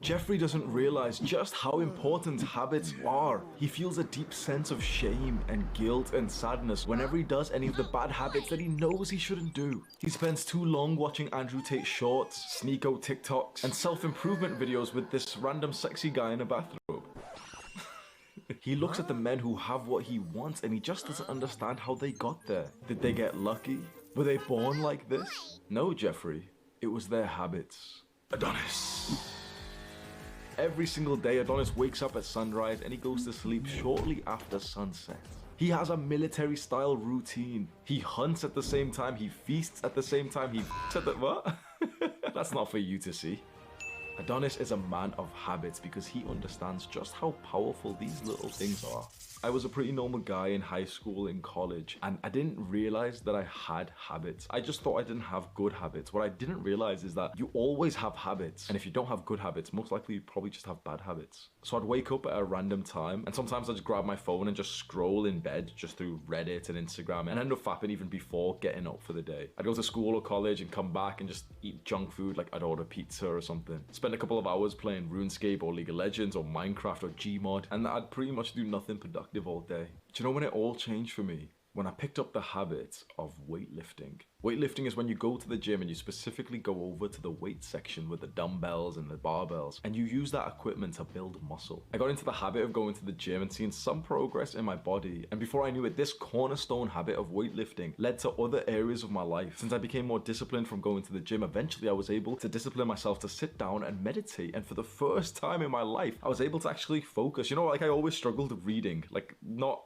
Jeffrey doesn't realize just how important habits are. He feels a deep sense of shame and guilt and sadness whenever he does any of the bad habits that he knows he shouldn't do. He spends too long watching Andrew Tate shorts, sneak out TikToks, and self-improvement videos with this random sexy guy in a bathrobe. He looks at the men who have what he wants and he just doesn't understand how they got there. Did they get lucky? Were they born like this? No, Jeffrey. It was their habits. Adonis. Every single day, Adonis wakes up at sunrise and he goes to sleep shortly after sunset. He has a military-style routine. He hunts at the same time, he feasts at the same time, he at the— what? That's not for you to see. Adonis is a man of habits because he understands just how powerful these little things are. I was a pretty normal guy in high school and college, and I didn't realize that I had habits. I just thought I didn't have good habits. What I didn't realize is that you always have habits, and if you don't have good habits, most likely you probably just have bad habits. So I'd wake up at a random time, and sometimes I'd just grab my phone and just scroll in bed just through Reddit and Instagram, and end up fapping even before getting up for the day. I'd go to school or college and come back and just eat junk food, like I'd order pizza or something. Spend a couple of hours playing RuneScape or League of Legends or Minecraft or Gmod, and I'd pretty much do nothing productive all day. Do you know when it all changed for me? When I picked up the habit of weightlifting. Weightlifting is when you go to the gym and you specifically go over to the weight section with the dumbbells and the barbells, and you use that equipment to build muscle. I got into the habit of going to the gym and seeing some progress in my body, and before I knew it, this cornerstone habit of weightlifting led to other areas of my life. Since I became more disciplined from going to the gym, eventually I was able to discipline myself to sit down and meditate, and for the first time in my life, I was able to actually focus. You know, like I always struggled reading, like not—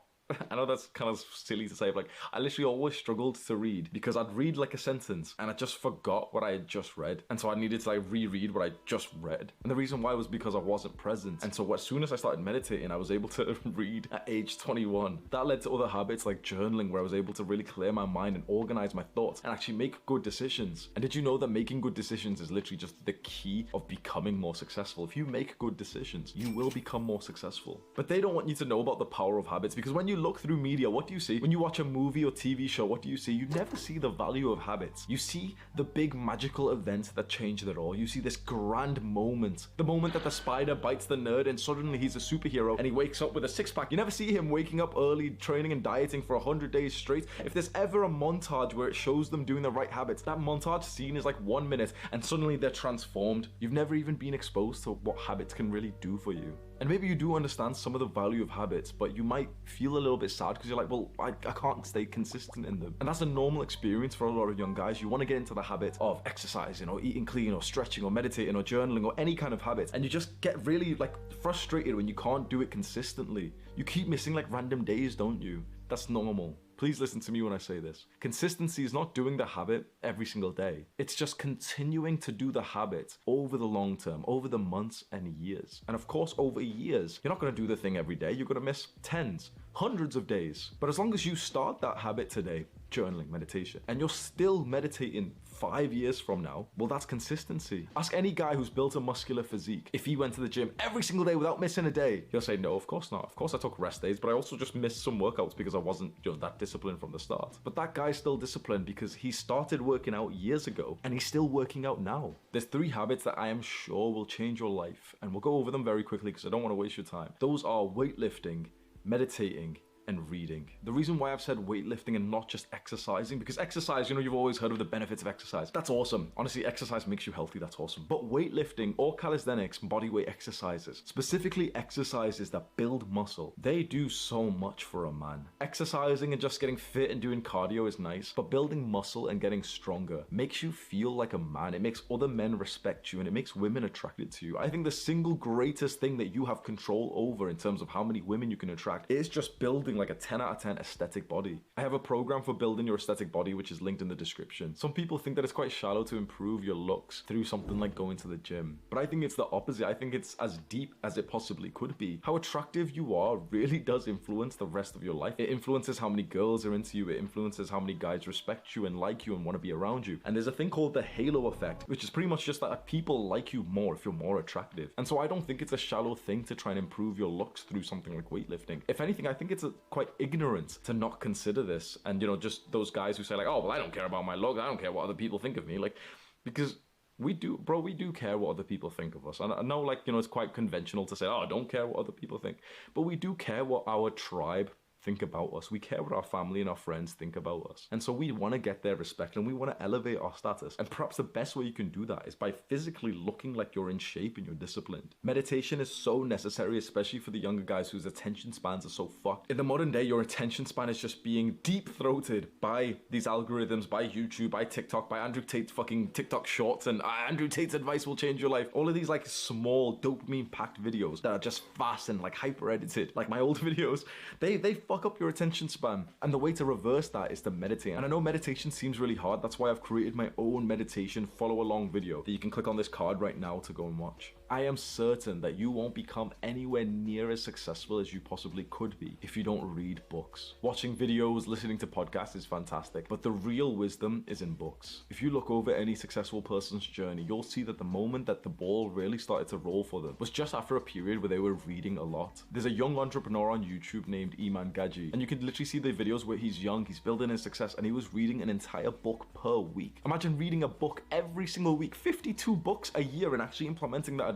I know that's kind of silly to say, but like I literally always struggled to read because I'd read like a sentence and I just forgot what I had just read, and so I needed to like reread what I just read. And the reason why was because I wasn't present. And so as soon as I started meditating, I was able to read at age 21. That led to other habits like journaling, where I was able to really clear my mind and organize my thoughts and actually make good decisions. And did you know that making good decisions is literally just the key of becoming more successful? If you make good decisions, you will become more successful. But they don't want you to know about the power of habits, because when you look through media, what do you see? When you watch a movie or TV show, what do you see? You never see the value of habits. You see the big magical event that changed it all. You see this grand moment. The moment that the spider bites the nerd and suddenly he's a superhero and he wakes up with a six-pack. You never see him waking up early, training and dieting for 100 days straight. If there's ever a montage where it shows them doing the right habits, that montage scene is like 1 minute and suddenly they're transformed. You've never even been exposed to what habits can really do for you. And maybe you do understand some of the value of habits, but you might feel a little bit sad because you're like, well, I can't stay consistent in them. And that's a normal experience for a lot of young guys. You want to get into the habit of exercising or eating clean or stretching or meditating or journaling or any kind of habit, and you just get really like frustrated when you can't do it consistently. You keep missing like random days, don't you? That's normal. Please listen to me when I say this. Consistency is not doing the habit every single day. It's just continuing to do the habit over the long term, over the months and years. And of course, over years, you're not going to do the thing every day. You're going to miss tens, hundreds of days. But as long as you start that habit today, journaling, meditation, and you're still meditating 5 years from now, well, that's consistency. Ask any guy who's built a muscular physique. If he went to the gym every single day without missing a day, he'll say, no, of course not. Of course I took rest days, but I also just missed some workouts because I wasn't that disciplined from the start. But that guy's still disciplined because he started working out years ago and he's still working out now. There's 3 habits that I am sure will change your life, and we'll go over them very quickly because I don't want to waste your time. Those are weightlifting, meditating, and reading. The reason why I've said weightlifting and not just exercising, because exercise, you know, you've always heard of the benefits of exercise. That's awesome. Honestly, exercise makes you healthy. That's awesome. But weightlifting or calisthenics, bodyweight exercises, specifically exercises that build muscle, they do so much for a man. Exercising and just getting fit and doing cardio is nice, but building muscle and getting stronger makes you feel like a man. It makes other men respect you and it makes women attracted to you. I think the single greatest thing that you have control over in terms of how many women you can attract is just building like a 10 out of 10 aesthetic body. I have a program for building your aesthetic body, which is linked in the description. Some people think that it's quite shallow to improve your looks through something like going to the gym, but I think it's the opposite. I think it's as deep as it possibly could be. How attractive you are really does influence the rest of your life. It influences how many girls are into you. It influences how many guys respect you and like you and want to be around you. And there's a thing called the halo effect, which is pretty much just that people like you more if you're more attractive. And so I don't think it's a shallow thing to try and improve your looks through something like weightlifting. If anything, I think it's quite ignorant to not consider this. And, you know, just those guys who say like, oh, well, I don't care about my look. I don't care what other people think of me. Like, because We do, bro, we do care what other people think of us. And I know, like, you know, it's quite conventional to say, oh, I don't care what other people think. But we do care what our tribe think about us. We care what our family and our friends think about us. And so we want to get their respect and we want to elevate our status. And perhaps the best way you can do that is by physically looking like you're in shape and you're disciplined. Meditation is so necessary, especially for the younger guys whose attention spans are so fucked. In the modern day, your attention span is just being deep-throated by these algorithms, by YouTube, by TikTok, by Andrew Tate's fucking TikTok shorts, and Andrew Tate's advice will change your life. All of these like small dopamine-packed videos that are just fast and like hyper-edited, like my old videos, they fuck up your attention span. And the way to reverse that is to meditate. And I know meditation seems really hard. That's why I've created my own meditation follow along video that you can click on this card right now to go and watch. I am certain that you won't become anywhere near as successful as you possibly could be if you don't read books. Watching videos, listening to podcasts is fantastic, but the real wisdom is in books. If you look over any successful person's journey, you'll see that the moment that the ball really started to roll for them was just after a period where they were reading a lot. There's a young entrepreneur on YouTube named Iman Gaji, and you can literally see the videos where he's young, he's building his success, and he was reading an entire book per week. Imagine reading a book every single week, 52 books a year, and actually implementing that advice.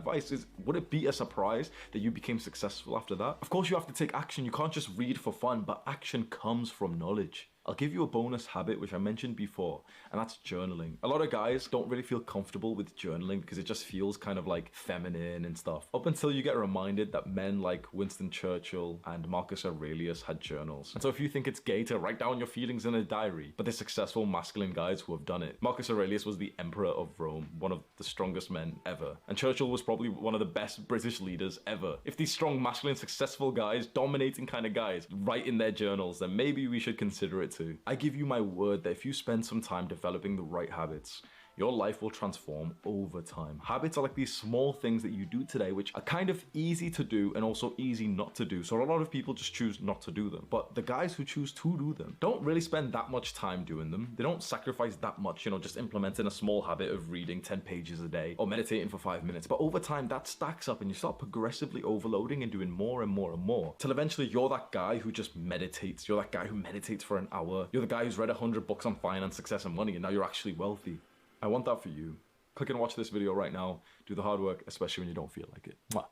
Would it be a surprise that you became successful after that? Of course you have to take action. You can't just read for fun, but action comes from knowledge. I'll give you a bonus habit, which I mentioned before, and that's journaling. A lot of guys don't really feel comfortable with journaling because it just feels kind of like feminine and stuff. Up until you get reminded that men like Winston Churchill and Marcus Aurelius had journals. And so if you think it's gay to write down your feelings in a diary, but they're successful masculine guys who have done it. Marcus Aurelius was the emperor of Rome, one of the strongest men ever. And Churchill was probably one of the best British leaders ever. If these strong, masculine, successful guys, dominating kind of guys, write in their journals, then maybe we should consider it too. I give you my word that if you spend some time developing the right habits, your life will transform over time. Habits are like these small things that you do today, which are kind of easy to do and also easy not to do. So a lot of people just choose not to do them. But the guys who choose to do them don't really spend that much time doing them. They don't sacrifice that much, you know, just implementing a small habit of reading 10 pages a day or meditating for 5 minutes. But over time, that stacks up and you start progressively overloading and doing more and more and more till eventually you're that guy who just meditates. You're that guy who meditates for an hour. You're the guy who's read 100 books on finance, success, and money, and now you're actually wealthy. I want that for you. Click and watch this video right now. Do the hard work, especially when you don't feel like it. Mwah.